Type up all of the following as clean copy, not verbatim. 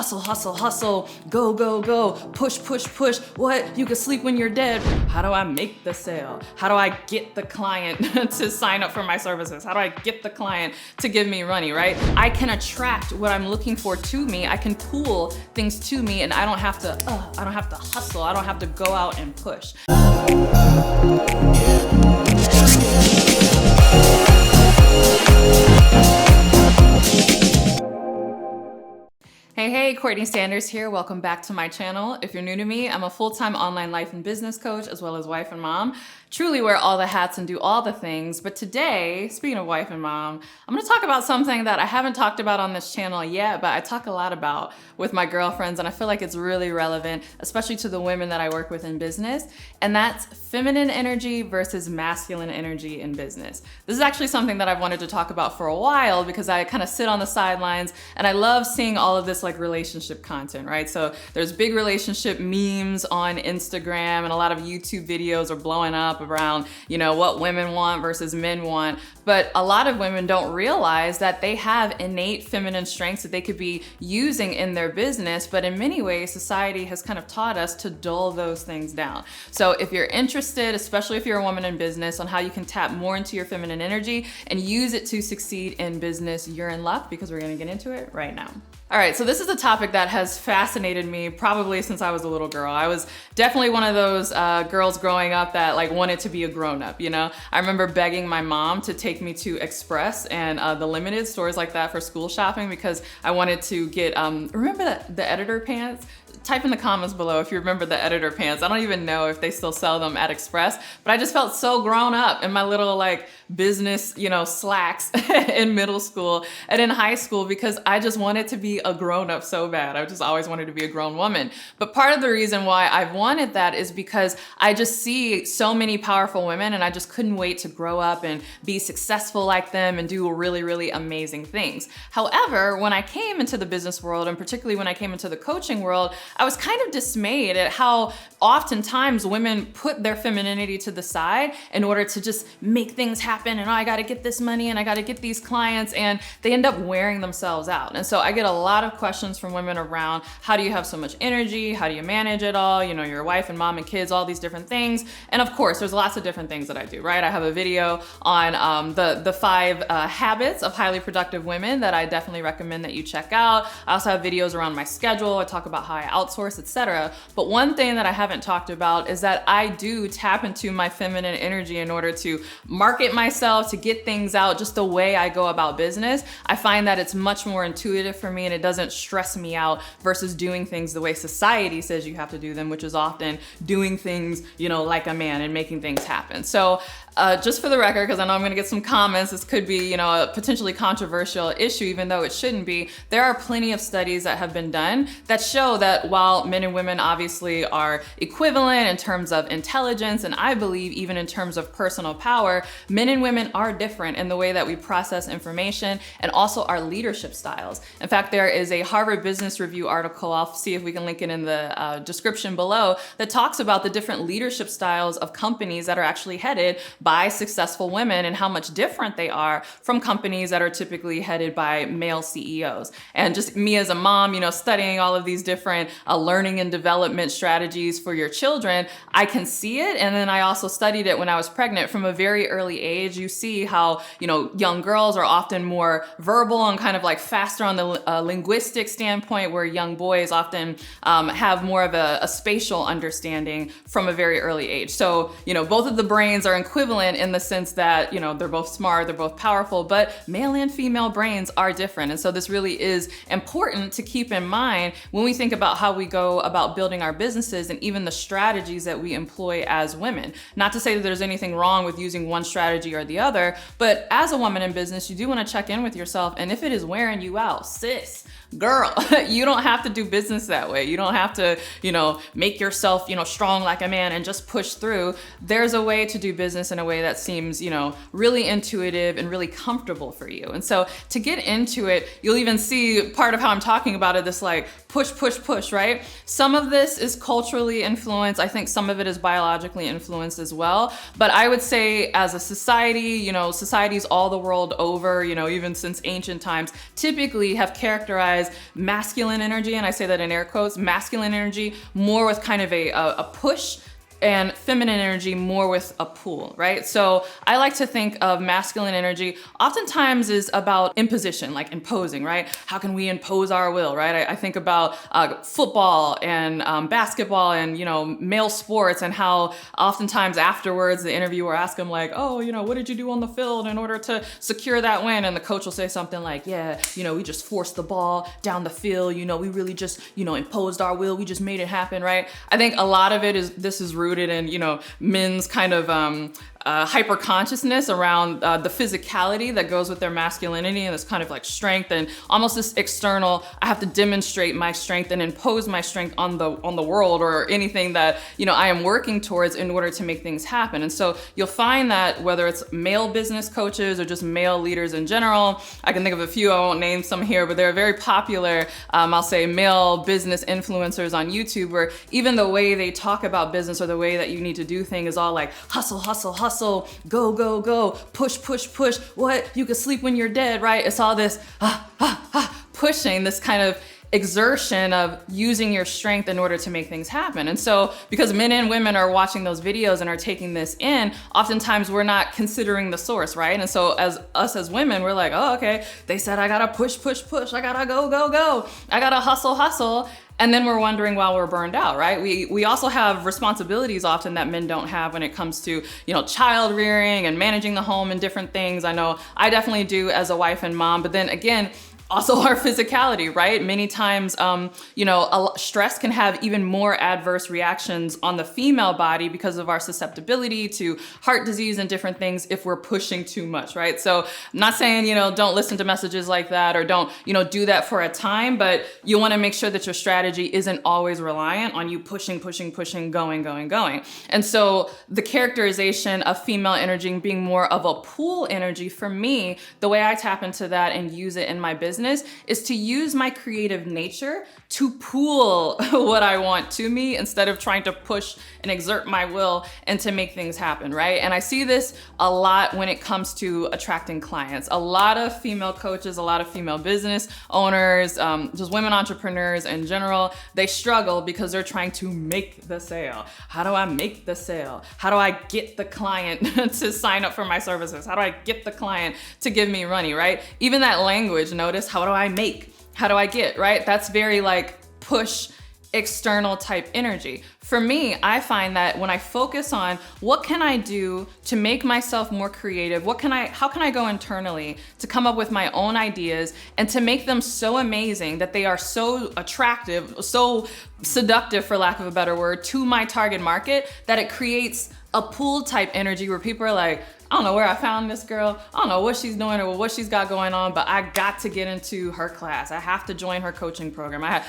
hustle, hustle, hustle, go, go, go, push, push, push. What? You can sleep when you're dead. How do I make the sale? How do I get the client to sign up for my services? How do I get the client to give me money, right? I can attract what I'm looking for to me. I can pull things to me, and I don't have to hustle. I don't have to go out and push. Hey, CourtneyLSanders here. Welcome back to my channel. If you're new to me, I'm a full-time online life and business coach, as well as wife and mom. Truly wear all the hats and do all the things. But today, speaking of wife and mom, I'm gonna talk about something that I haven't talked about on this channel yet, but I talk a lot about with my girlfriends, and I feel like it's really relevant, especially to the women that I work with in business, and that's feminine energy versus masculine energy in business. This is actually something that I've wanted to talk about for a while because I kind of sit on the sidelines and I love seeing all of this like relationship content, right? So there's big relationship memes on Instagram, and a lot of YouTube videos are blowing up around, you know, what women want versus men want. But a lot of women don't realize that they have innate feminine strengths that they could be using in their business, but in many ways, society has kind of taught us to dull those things down. So if you're interested, especially if you're a woman in business, on how you can tap more into your feminine energy and use it to succeed in business, you're in luck, because we're gonna get into it right now. All right, so this is a topic that has fascinated me probably since I was a little girl. I was definitely one of those girls growing up that like wanted to be a grown-up, you know? I remember begging my mom to take me to Express and the Limited, stores like that, for school shopping, because I wanted to get, remember the editor pants? Type in the comments below if you remember the editor pants. I don't even know if they still sell them at Express, but I just felt so grown up in my little like business, you know, slacks in middle school and in high school, because I just wanted to be a grown up so bad. I just always wanted to be a grown woman. But part of the reason why I've wanted that is because I just see so many powerful women, and I just couldn't wait to grow up and be successful like them and do really, really amazing things. However, when I came into the business world, and particularly when I came into the coaching world, I was kind of dismayed at how oftentimes women put their femininity to the side in order to just make things happen, and oh, I gotta get this money and I gotta get these clients, and they end up wearing themselves out. And so I get a lot of questions from women around, how do you have so much energy? How do you manage it all? You know, you're a wife and mom and kids, all these different things. And of course, there's lots of different things that I do, right? I have a video on the 5 habits of highly productive women that I definitely recommend that you check out. I also have videos around my schedule. I talk about how I outsource, etc. But one thing that I haven't talked about is that I do tap into my feminine energy in order to market myself, to get things out, just the way I go about business. I find that it's much more intuitive for me, and it doesn't stress me out versus doing things the way society says you have to do them, which is often doing things, you know, like a man and making things happen. So just for the record, because I know I'm gonna get some comments, this could be, you know, a potentially controversial issue, even though it shouldn't be. There are plenty of studies that have been done that show that while men and women obviously are equivalent in terms of intelligence, and I believe even in terms of personal power, men and women are different in the way that we process information and also our leadership styles. In fact, there is a Harvard Business Review article, I'll see if we can link it in the description below, that talks about the different leadership styles of companies that are actually headed by successful women, and how much different they are from companies that are typically headed by male CEOs. And just me as a mom, you know, studying all of these different learning and development strategies for your children, I can see it. And then I also studied it when I was pregnant. From a very early age, you see how, you know, young girls are often more verbal and kind of like faster on the linguistic standpoint, where young boys often have more of a spatial understanding from a very early age. So, you know, both of the brains are equivalent in the sense that, you know, they're both smart, they're both powerful, but male and female brains are different. And so this really is important to keep in mind when we think about how we go about building our businesses, and even the strategies that we employ as women. Not to say that there's anything wrong with using one strategy or the other, but as a woman in business, you do want to check in with yourself. And if it is wearing you out, sis, girl, you don't have to do business that way. You don't have to, you know, make yourself, you know, strong like a man and just push through. There's a way to do business in a way that seems, you know, really intuitive and really comfortable for you. And so to get into it, you'll even see part of how I'm talking about it, this like push, push, push, right? Some of this is culturally influenced. I think some of it is biologically influenced as well. But I would say as a society, you know, societies all the world over, you know, even since ancient times, typically have characterized emphasize masculine energy, and I say that in air quotes, masculine energy more with kind of a push, and feminine energy more with a pull, right? So I like to think of masculine energy oftentimes is about imposition, like imposing, right? How can we impose our will, right? I think about football and basketball and, male sports, and how oftentimes afterwards the interviewer asks them like, oh, what did you do on the field in order to secure that win? And the coach will say something like, yeah, we just forced the ball down the field. We really just, imposed our will. We just made it happen, right? I think a lot of this is rooted in, men's kind of hyper consciousness around the physicality that goes with their masculinity, and this kind of like strength and almost this external, I have to demonstrate my strength and impose my strength on the world or anything that I am working towards in order to make things happen. And so you'll find that whether it's male business coaches or just male leaders in general, I can think of a few, I won't name some here, but they're very popular, I'll say male business influencers on YouTube, where even the way they talk about business or the way that you need to do things is all like hustle, hustle, hustle, go, go, go, push, push, push, what? You can sleep when you're dead, right? It's all this pushing, this kind of exertion of using your strength in order to make things happen. And so because men and women are watching those videos and are taking this in, oftentimes we're not considering the source, right? And so as women, we're like, oh, okay, they said I gotta push, push, push, I gotta go, go, go, I gotta hustle, hustle. And then we're wondering why we're burned out, right? We also have responsibilities often that men don't have when it comes to, child rearing and managing the home and different things. I know I definitely do as a wife and mom, but then again, also our physicality, right? Many times, stress can have even more adverse reactions on the female body because of our susceptibility to heart disease and different things if we're pushing too much, right? So I'm not saying, don't listen to messages like that or don't, do that for a time, but you wanna make sure that your strategy isn't always reliant on you pushing, pushing, pushing, going, going, going. And so the characterization of female energy being more of a pull energy, for me, the way I tap into that and use it in my business is to use my creative nature to pull what I want to me instead of trying to push and exert my will and to make things happen, right? And I see this a lot when it comes to attracting clients. A lot of female coaches, a lot of female business owners, just women entrepreneurs in general, they struggle because they're trying to make the sale. How do I make the sale? How do I get the client to sign up for my services? How do I get the client to give me money, right? Even that language, notice, how do I make? How do I get, right? That's very like push, external type energy. For me, I find that when I focus on what can I do to make myself more creative, how can I go internally to come up with my own ideas and to make them so amazing that they are so attractive, so seductive, for lack of a better word, to my target market, that it creates a pull type energy where people are like, I don't know where I found this girl. I don't know what she's doing or what she's got going on, but I got to get into her class. I have to join her coaching program. I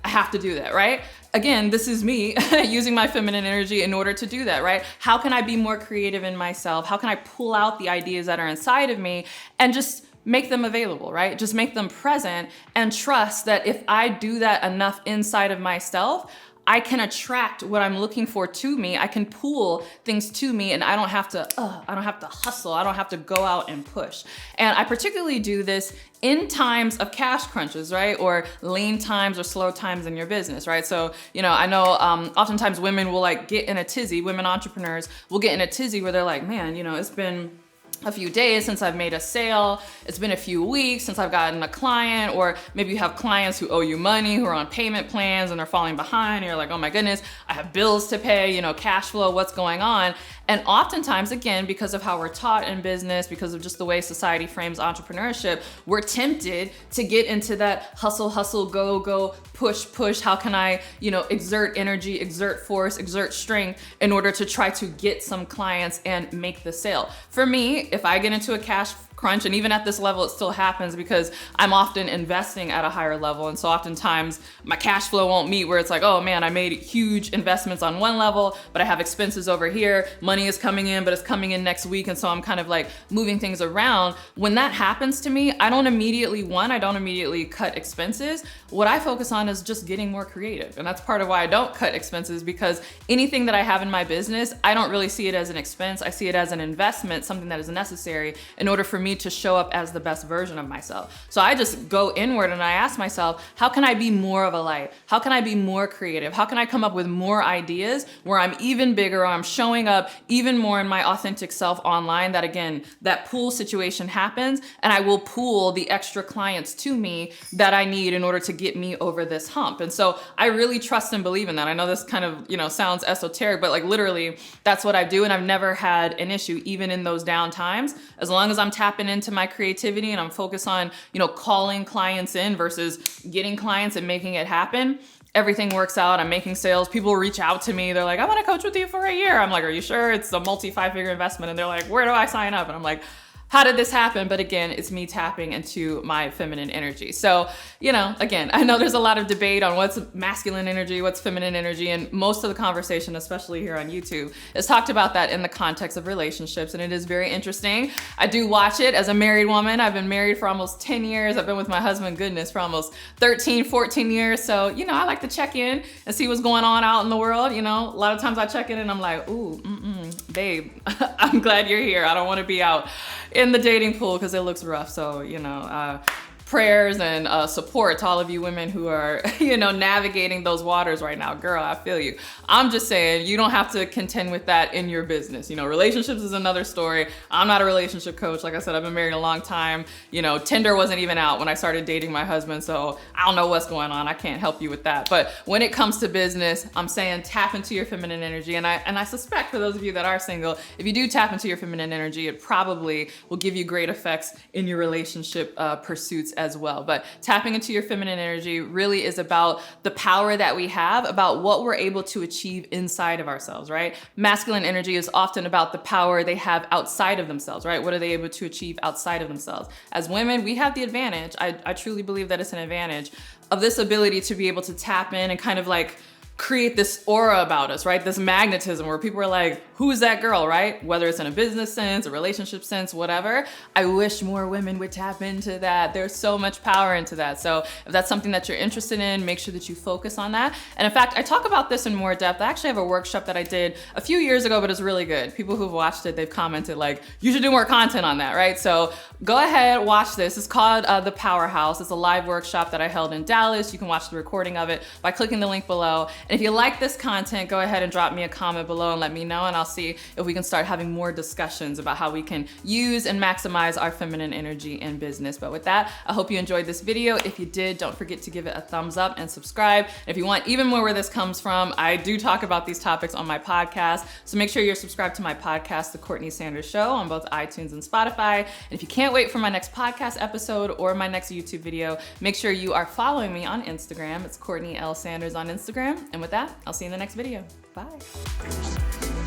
have to do that, right? Again, this is me using my feminine energy in order to do that, right? How can I be more creative in myself? How can I pull out the ideas that are inside of me and just make them available, right? Just make them present and trust that if I do that enough inside of myself, I can attract what I'm looking for to me. I can pull things to me, and I don't have to hustle. I don't have to go out and push. And I particularly do this in times of cash crunches, right? Or lean times or slow times in your business, right? So, I know oftentimes women will get in a tizzy, women entrepreneurs will get in a tizzy where they're like, man, it's been a few days since I've made a sale. It's been a few weeks since I've gotten a client, or maybe you have clients who owe you money, who are on payment plans and they're falling behind. And you're like, oh my goodness, I have bills to pay, cash flow, what's going on? And oftentimes, again, because of how we're taught in business, because of just the way society frames entrepreneurship, we're tempted to get into that hustle, hustle, go, go, push, push. How can I, exert energy, exert force, exert strength in order to try to get some clients and make the sale? For me, if I get into a cash crunch, and even at this level it still happens because I'm often investing at a higher level, and so oftentimes my cash flow won't meet, where it's like, oh man, I made huge investments on one level, but I have expenses over here, money is coming in, but it's coming in next week, and so I'm kind of moving things around. When that happens to me, I don't immediately cut expenses. What I focus on is just getting more creative, and that's part of why I don't cut expenses, because anything that I have in my business, I don't really see it as an expense. I see it as an investment, something that is necessary in order for me me to show up as the best version of myself. So I just go inward and I ask myself, how can I be more of a light? How can I be more creative? How can I come up with more ideas where I'm even bigger, or I'm showing up even more in my authentic self online, that again, that pull situation happens and I will pull the extra clients to me that I need in order to get me over this hump. And so I really trust and believe in that. I know this kind of, sounds esoteric, but like literally that's what I do. And I've never had an issue, even in those down times, as long as I'm tapping into my creativity and I'm focused on, calling clients in versus getting clients and making it happen. Everything works out. I'm making sales. People reach out to me. They're like, I want to coach with you for a year. I'm like, are you sure? It's a multi-5-figure investment. And they're like, where do I sign up? And I'm like, how did this happen? But again, it's me tapping into my feminine energy. So, again, I know there's a lot of debate on what's masculine energy, what's feminine energy, and most of the conversation, especially here on YouTube, is talked about that in the context of relationships, and it is very interesting. I do watch it as a married woman. I've been married for almost 10 years. I've been with my husband, for almost 13, 14 years. So, I like to check in and see what's going on out in the world. A lot of times I check in and I'm like, ooh, babe, I'm glad you're here. I don't want to be out in the dating pool because it looks rough. So, prayers and support to all of you women who are, navigating those waters right now. Girl, I feel you. I'm just saying, you don't have to contend with that in your business. Relationships is another story. I'm not a relationship coach. Like I said, I've been married a long time. Tinder wasn't even out when I started dating my husband. So I don't know what's going on. I can't help you with that. But when it comes to business, I'm saying tap into your feminine energy. And I suspect for those of you that are single, if you do tap into your feminine energy, it probably will give you great effects in your relationship pursuits as well. But tapping into your feminine energy really is about the power that we have, about what we're able to achieve inside of ourselves, right? Masculine energy is often about the power they have outside of themselves, right? What are they able to achieve outside of themselves? As women, we have the advantage. I truly believe that it's an advantage of this ability to be able to tap in and kind of like create this aura about us, right? This magnetism where people are like, who is that girl, right? Whether it's in a business sense, a relationship sense, whatever. I wish more women would tap into that. There's so much power into that. So if that's something that you're interested in, make sure that you focus on that. And in fact, I talk about this in more depth. I actually have a workshop that I did a few years ago, but it's really good. People who've watched it, they've commented like, you should do more content on that, right? So go ahead, watch this. It's called The Powerhouse. It's a live workshop that I held in Dallas. You can watch the recording of it by clicking the link below. And if you like this content, go ahead and drop me a comment below and let me know, and I'll see if we can start having more discussions about how we can use and maximize our feminine energy in business. But with that, I hope you enjoyed this video. If you did, don't forget to give it a thumbs up and subscribe. And if you want even more where this comes from, I do talk about these topics on my podcast. So make sure you're subscribed to my podcast, The Courtney Sanders Show, on both iTunes and Spotify. And if you can't wait for my next podcast episode or my next YouTube video, make sure you are following me on Instagram. It's CourtneyLSanders on Instagram. And with that, I'll see you in the next video. Bye.